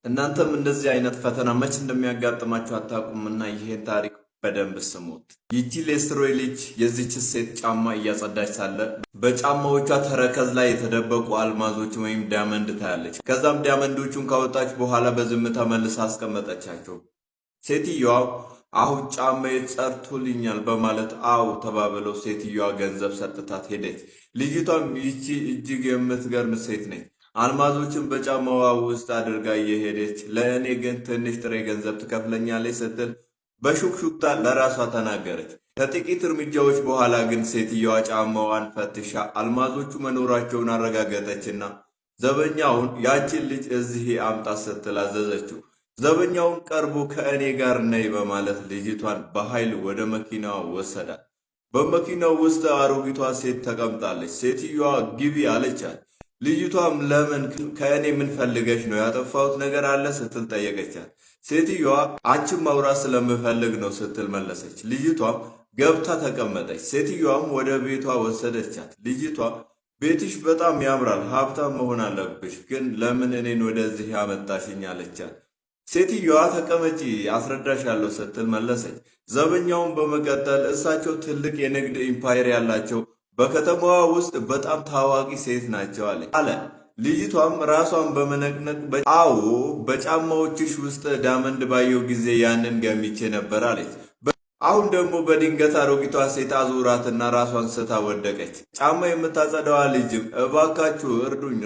እናንተም እንደዚህ አይነት ፈተና መች እንደሚያጋጥማችሁ አታውቁምና ይሄን ታሪክ በደንብ ስሙት። ይቺ ሌስትሮይ ልጅ የዚች ሴት ጫማ እያጸዳች ሳለ በጫማዎቿ ተረከዝ ላይ የተደበቁ አልማዞች ወይም ዳይመንድ ታያለች። ከዛም ዳይመንዶቹን ካወጣች በኋላ በዝምታ መልሳ አስቀመጠቻቸው። ሴትዮዋ አሁን ጫማዬ ጸድቶልኛል በማለት አው ተባብለው ሴትዮዋ ገንዘብ ሰጥታት ሄደች። ልጅቷም ይቺ እጅግ የምትገርም ሴት ነች። አልማዞችን በጫማዋ ውስጥ አድርጋ እየሄደች ለእኔ ግን ትንሽ ጥሬ ገንዘብ ትከፍለኛለች ስትል በሹክሹክታ ለራሷ ተናገረች። ከጥቂት እርምጃዎች በኋላ ግን ሴትዮዋ ጫማዋን ፈትሻ አልማዞቹ መኖራቸውን አረጋገጠችና ዘበኛውን ያችን ልጅ እዚህ አምጣ ስትል አዘዘችው። ዘበኛውን ቀርቦ ከእኔ ጋር ነይ በማለት ልጅቷን በኃይል ወደ መኪናዋ ወሰዳት። በመኪናው ውስጥ አሮጊቷ ሴት ተቀምጣለች። ሴትዮዋ ግቢ አለቻት። ልጅቷም ለምን ከእኔ ምን ፈልገሽ ነው? ያጠፋሁት ነገር አለ ስትል ጠየቀቻት። ሴትዮዋ አንቺን ማውራት ስለምፈልግ ነው ስትል መለሰች። ልጅቷም ገብታ ተቀመጠች። ሴትዮዋም ወደ ቤቷ ወሰደቻት። ልጅቷ ቤትሽ በጣም ያምራል፣ ሀብታም መሆን አለብሽ፣ ግን ለምን እኔን ወደዚህ ያመጣሽኝ አለቻት። ሴትዮዋ ተቀመጪ አስረዳሻለሁ ስትል መለሰች። ዘበኛውን በመቀጠል እሳቸው ትልቅ የንግድ ኢምፓየር ያላቸው በከተማዋ ውስጥ በጣም ታዋቂ ሴት ናቸው አለ። ልጅቷም ራሷን በመነቅነቅ አዎ በጫማዎችሽ ውስጥ ዳይመንድ ባየው ጊዜ ያንን ገምቼ ነበር አለች። አሁን ደግሞ በድንገት አሮጊቷ ሴት አዙራትና ራሷን ስታ ወደቀች። ጫማ የምታጸዳዋ ልጅም እባካችሁ እርዱኝ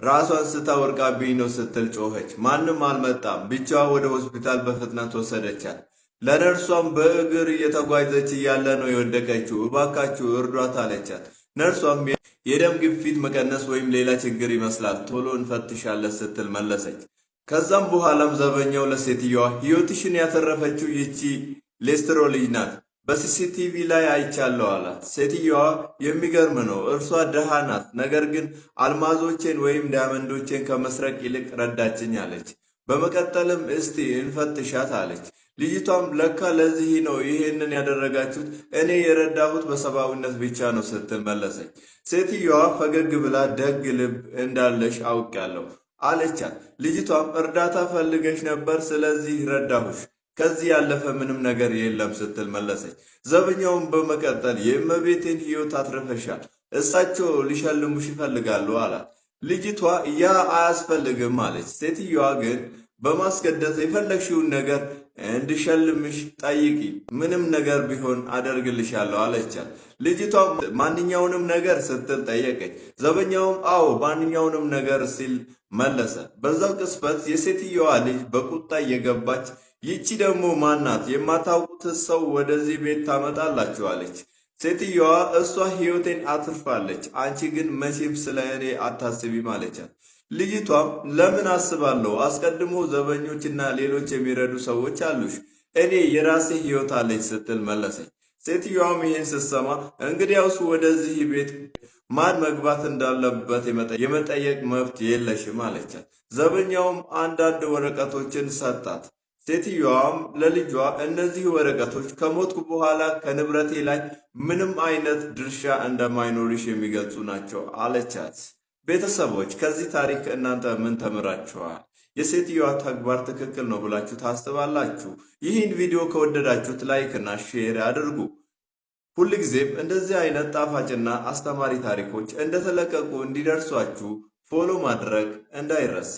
ራሷን ስታ ወርቃብኝ ነው ስትል ጮኸች። ማንም አልመጣም። ብቻዋ ወደ ሆስፒታል በፍጥነት ወሰደቻት። ለነርሷም በእግር እየተጓዘች እያለ ነው የወደቀችው፣ እባካችሁ እርዷት አለቻት። ነርሷም የደም ግፊት መቀነስ ወይም ሌላ ችግር ይመስላል፣ ቶሎ እንፈትሻለን ስትል መለሰች። ከዛም በኋላም ዘበኛው ለሴትዮዋ ሕይወትሽን ያተረፈችው ይቺ ሌስትሮ ልጅ ናት፣ በሲሲቲቪ ላይ አይቻለሁ አላት። ሴትዮዋ የሚገርም ነው፣ እርሷ ደሃ ናት፣ ነገር ግን አልማዞቼን ወይም ዳይመንዶቼን ከመስረቅ ይልቅ ረዳችኝ አለች። በመቀጠልም እስቲ እንፈትሻት አለች። ልጅቷም ለካ ለዚህ ነው ይሄንን ያደረጋችሁት፣ እኔ የረዳሁት በሰብአዊነት ብቻ ነው ስትል መለሰች። ሴትዮዋ ፈገግ ብላ ደግ ልብ እንዳለሽ አውቃለሁ አለቻት። ልጅቷም እርዳታ ፈልገሽ ነበር፣ ስለዚህ ረዳሁሽ፣ ከዚህ ያለፈ ምንም ነገር የለም ስትል መለሰች። ዘበኛውን በመቀጠል የእመቤቴን ሕይወት አትርፈሻል፣ እሳቸው ሊሸልሙሽ ይፈልጋሉ አላት። ልጅቷ ያ አያስፈልግም አለች። ሴትዮዋ ግን በማስገደድ የፈለግሽውን ነገር እንድሸልምሽ ጠይቂ፣ ምንም ነገር ቢሆን አደርግልሻለሁ አለቻት። ልጅቷም ማንኛውንም ነገር ስትል ጠየቀች። ዘበኛውም አዎ ማንኛውንም ነገር ሲል መለሰ። በዛው ቅጽበት የሴትዮዋ ልጅ በቁጣ እየገባች ይቺ ደግሞ ማናት? የማታውቁት ሰው ወደዚህ ቤት ታመጣላችሁ አለች። ሴትዮዋ እሷ ሕይወቴን አትርፋለች፣ አንቺ ግን መቼም ስለ እኔ አታስቢም አለቻት። ልጅቷም ለምን አስባለሁ? አስቀድሞ ዘበኞችና ሌሎች የሚረዱ ሰዎች አሉሽ፣ እኔ የራሴ ሕይወት አለች ስትል መለሰች። ሴትዮዋም ይሄን ስትሰማ እንግዲያውስ ወደዚህ ቤት ማን መግባት እንዳለበት የመጠየቅ መብት የለሽም አለቻት። ዘበኛውም አንዳንድ ወረቀቶችን ሰጣት። ሴትዮዋም ለልጇ እነዚህ ወረቀቶች ከሞትኩ በኋላ ከንብረቴ ላይ ምንም አይነት ድርሻ እንደማይኖርሽ የሚገልጹ ናቸው አለቻት። ቤተሰቦች ከዚህ ታሪክ እናንተ ምን ተምራችኋል? የሴትዮዋ ተግባር ትክክል ነው ብላችሁ ታስባላችሁ? ይህን ቪዲዮ ከወደዳችሁት ላይክ እና ሼር አድርጉ። ሁልጊዜም እንደዚህ አይነት ጣፋጭና አስተማሪ ታሪኮች እንደተለቀቁ እንዲደርሷችሁ ፎሎ ማድረግ እንዳይረሳ።